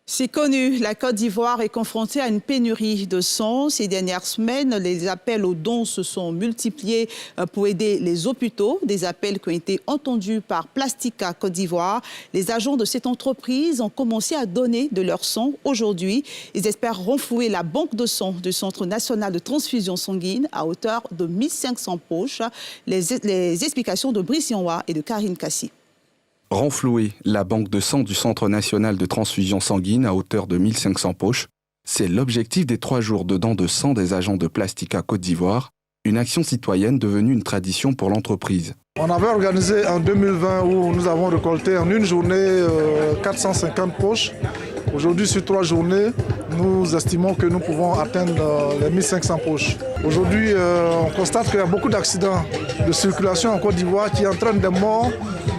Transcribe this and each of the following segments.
C'est connu, la Côte d'Ivoire est confrontée à une pénurie de sang. Ces dernières semaines, les appels aux dons se sont multipliés pour aider les hôpitaux. Des appels qui ont été entendus par Plastica Côte d'Ivoire. Les agents de cette entreprise ont commencé à donner de leur sang aujourd'hui. Ils espèrent renflouer la banque de sang du Centre national de transfusion sanguine à hauteur de 1500 poches. Les explications de Brice Yanwa et de Karine Kassi. Renflouer la banque de sang du Centre national de transfusion sanguine à hauteur de 1500 poches, c'est l'objectif des 3 jours de dons de sang des agents de Plastica Côte d'Ivoire, une action citoyenne devenue une tradition pour l'entreprise. On avait organisé en 2020 où nous avons récolté en une journée 450 poches. Aujourd'hui, sur 3 journées, nous estimons que nous pouvons atteindre les 1500 poches. Aujourd'hui, on constate qu'il y a beaucoup d'accidents de circulation en Côte d'Ivoire qui entraînent des morts,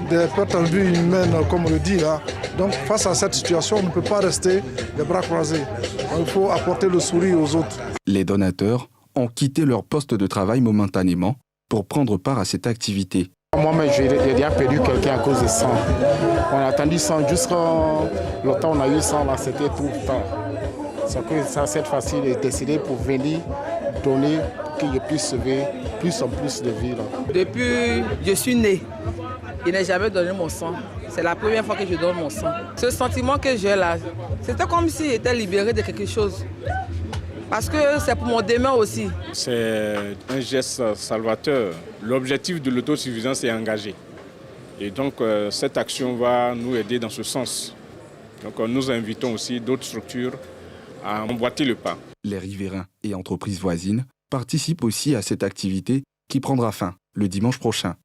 des pertes en vie humaine, comme on le dit là. Donc, face à cette situation, on ne peut pas rester les bras croisés. Il faut apporter le sourire aux autres. Les donateurs ont quitté leur poste de travail momentanément pour prendre part à cette activité. Moi-même, j'ai déjà perdu quelqu'un à cause de sang. On a attendu sang jusqu'à le temps où on a eu sang, là, c'était tout le temps. C'est que ça, cette fois-ci, j'ai décidé pour venir donner pour que je puisse sauver plus en plus de vies. Là. Depuis que je suis né, je n'ai jamais donné mon sang. C'est la première fois que je donne mon sang. Ce sentiment que j'ai là, c'était comme si j'étais libéré de quelque chose. Parce que c'est pour mon demain aussi. C'est un geste salvateur. L'objectif de l'autosuffisance est engagé. Et donc cette action va nous aider dans ce sens. Donc nous invitons aussi d'autres structures à emboîter le pas. Les riverains et entreprises voisines participent aussi à cette activité qui prendra fin le dimanche prochain.